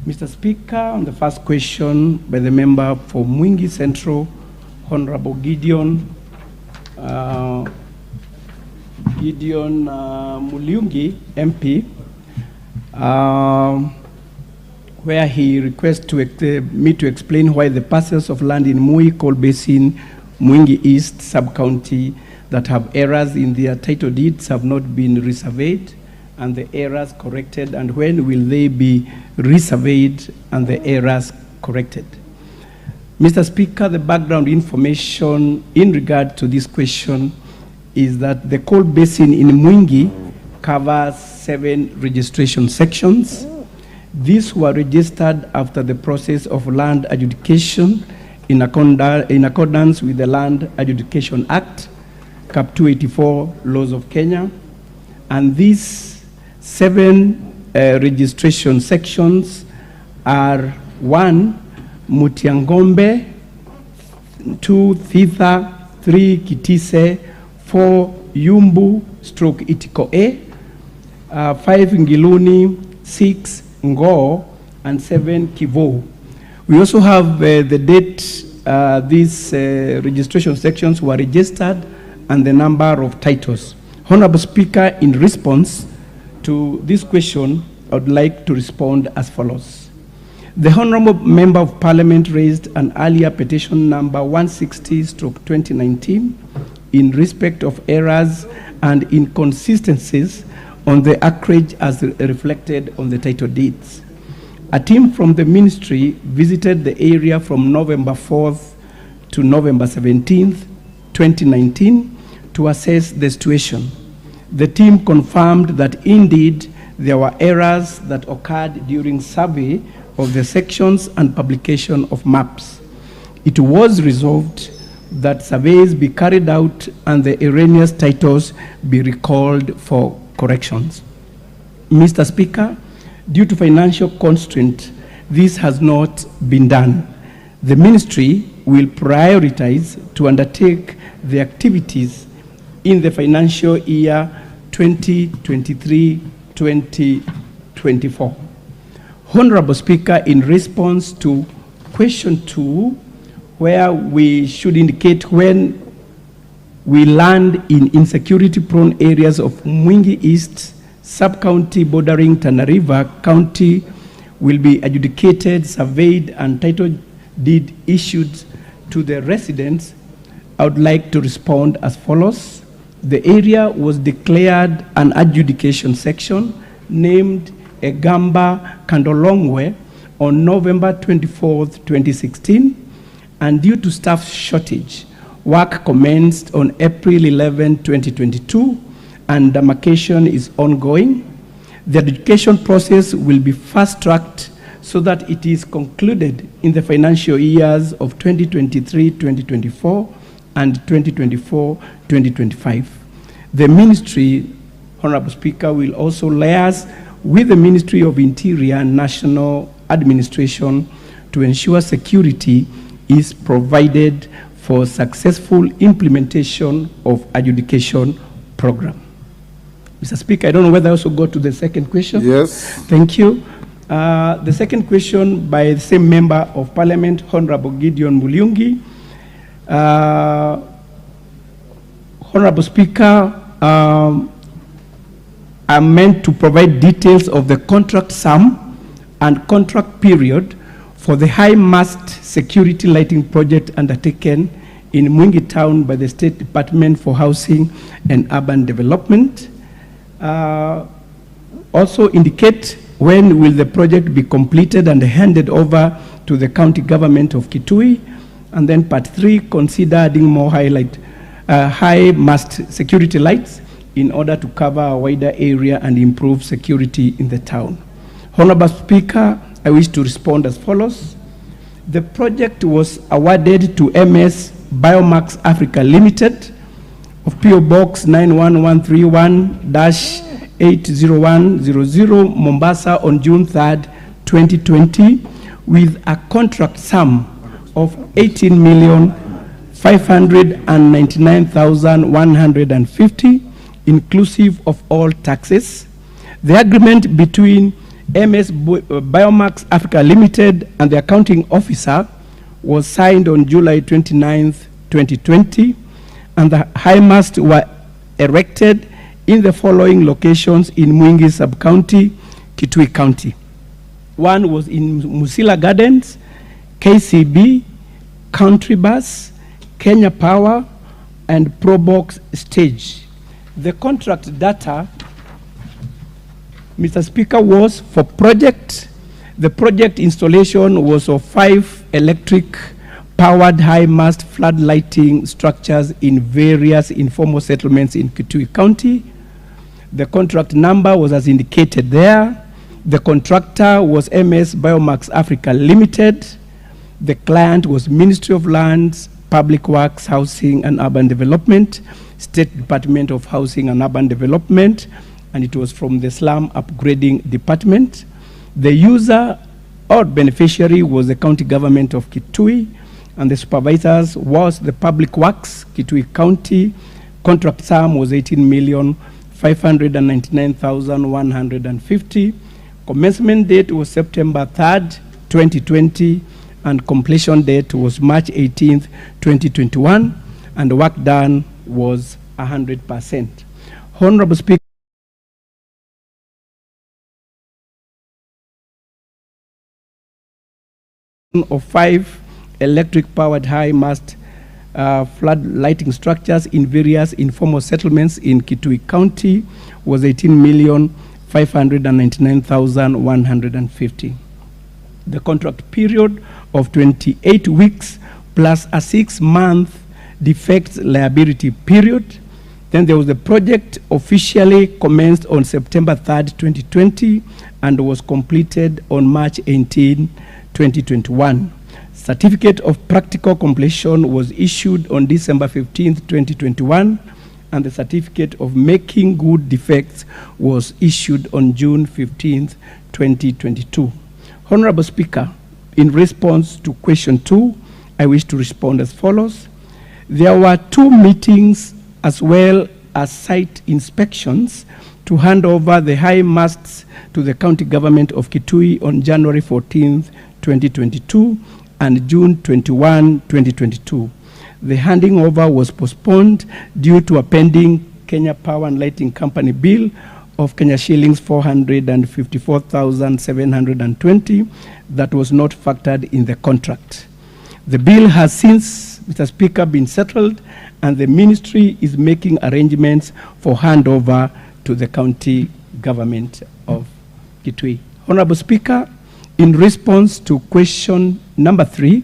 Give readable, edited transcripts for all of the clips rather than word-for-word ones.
Mr. Speaker, on the first question by the member for Mwingi Central, Honorable Gideon Muliungi, MP, where he requests me to explain why the parcels of land in Mui Coal Basin, Mwingi East sub-county that have errors in their title deeds have not been resurveyed and the errors corrected, and when will they be resurveyed and the errors corrected? Mr. Speaker, the background information in regard to this question is that the coal basin in Mwingi covers 7 registration sections. These were registered after the process of land adjudication in accordance with the Land Adjudication Act, Cap 284 laws of Kenya. And these 7 registration sections are 1, Mutiangombe, 2, Thitha, 3, Kitise, 4, Yumbu, stroke Itiko A, 5, Ngiluni, 6, Ngoo, and 7, Kivu. We also have the date these registration sections were registered and the number of titles. Honorable Speaker, in response to this question, I would like to respond as follows. The Honorable Member of Parliament raised an earlier petition number 160/2019 in respect of errors and inconsistencies on the acreage as reflected on the title deeds. A team from the ministry visited the area from November 4th to November 17th, 2019 to assess the situation. The team confirmed that indeed there were errors that occurred during survey of the sections and publication of maps. It was resolved that surveys be carried out and the erroneous titles be recalled for corrections. Mr. Speaker, due to financial constraint, this has not been done. The ministry will prioritize to undertake the activities in the financial year 2023-2024. Honorable Speaker, in response to question 2, where we should indicate when we land in insecurity-prone areas of Mwingi East, sub-county bordering Tana River County, will be adjudicated, surveyed, and title deed issued to the residents, I would like to respond as follows. The area was declared an adjudication section named Egamba Kandolongwe on November 24th, 2016, and due to staff shortage, work commenced on April 11, 2022, and demarcation is ongoing. The adjudication process will be fast-tracked so that it is concluded in the financial years of 2023-2024 and 2024-2025. The ministry, Honorable Speaker, will also liaise with the Ministry of Interior and National Administration to ensure security is provided for successful implementation of adjudication program. Mr. Speaker, I don't know whether I also go to the second question. Yes. Thank you. The second question by the same member of Parliament, Honorable Gideon Muliungi. Honorable Speaker, I'm meant to provide details of the contract sum and contract period for the high-mast security lighting project undertaken in Mwingi Town by the State Department for Housing and Urban Development. Also indicate when will the project be completed and handed over to the county government of Kitui. And then part 3, consider adding more high-mast security lights in order to cover a wider area and improve security in the town. Honorable Speaker, I wish to respond as follows. The project was awarded to MS Biomax Africa Limited of PO Box 91131-80100 Mombasa on June 3rd, 2020, with a contract sum of 18,599,150, inclusive of all taxes. The agreement between Biomax Africa Limited and the accounting officer was signed on July 29th, 2020, and the high masts were erected in the following locations in Mwingi Sub-County, Kitui County. One was in Musila Gardens, KCB, Country Bus, Kenya Power, and Probox Stage. The contract data, Mr. Speaker, was for project. The project installation was of 5 electric-powered high-mast flood lighting structures in various informal settlements in Kitui County. The contract number was as indicated there. The contractor was MS Biomax Africa Limited. The client was Ministry of Lands, Public Works, Housing and Urban Development, State Department of Housing and Urban Development, and it was from the Slum Upgrading Department. The user or beneficiary was the County Government of Kitui, and the supervisors was the Public Works, Kitui County. Contract sum was 18,599,150. Commencement date was September 3rd, 2020, and completion date was March 18th, 2021, and the work done was 100%. Honorable Speaker, of 5 electric-powered high-mast flood lighting structures in various informal settlements in Kitui County was 18,599,150. The contract period of 28 weeks plus a 6-month defects liability period. Then there was the project officially commenced on September 3rd, 2020, and was completed on March 18, 2021. Certificate of practical completion was issued on December 15th, 2021, and the certificate of making good defects was issued on June 15th, 2022. Honorable Speaker, in response to question 2, I wish to respond as follows. There were 2 meetings as well as site inspections to hand over the high masts to the County Government of Kitui on January 14th, 2022 and June 21, 2022. The handing over was postponed due to a pending Kenya Power and Lighting Company bill of Kenya shillings 454,720 that was not factored in the contract. The bill has since, Mr. Speaker, been settled, and the ministry is making arrangements for handover to the county government of Kitui. Honorable Speaker, in response to question number 3,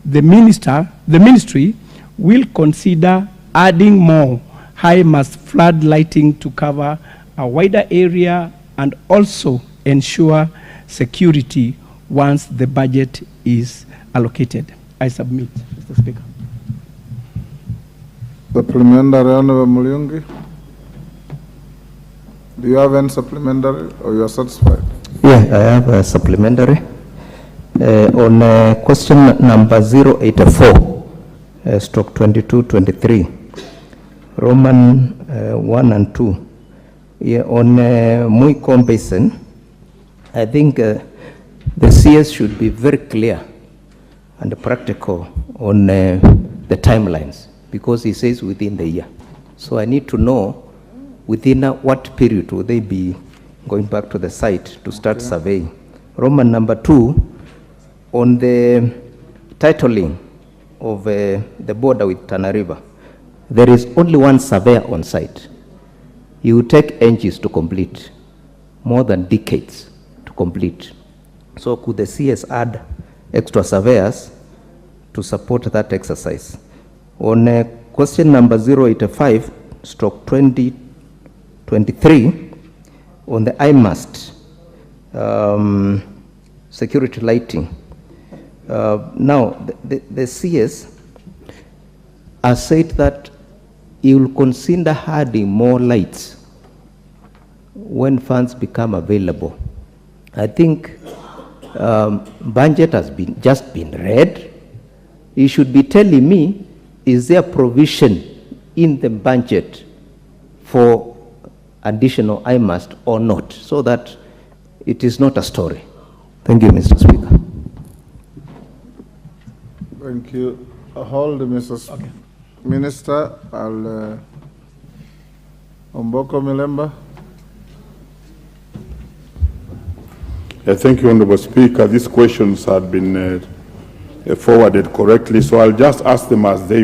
the ministry will consider adding more high-mast flood lighting to cover a wider area and also ensure security once the budget is allocated. I submit, Mr. Speaker. Supplementary, Honorable Mulungi. Do you have any supplementary or you are satisfied? Yeah, I have a supplementary. On question number 084, stroke 2223, Roman 1 and 2. Yeah, on Mutembei Basin, I think the CS should be very clear and practical on the timelines, because he says within the year. So I need to know within what period will they be going back to the site to start surveying. Roman number 2, on the titling of the border with Tana River, there is only one surveyor on site. He will take ages to complete, more than decades to complete. So could the CS add extra surveyors to support that exercise? On question number 085, stroke 2023, on the IMAST, security lighting. Now, the CS has said that he will consider adding more lights when funds become available. I think budget has just been read. He should be telling me, is there provision in the budget for additional IMAST or not, so that it is not a story. Thank you, Mr. Speaker. Thank you. Hold, Mr. Minister. I'll Omboko Milemba. Thank you, Honorable Speaker. These questions had been forwarded correctly, so I'll just ask them as they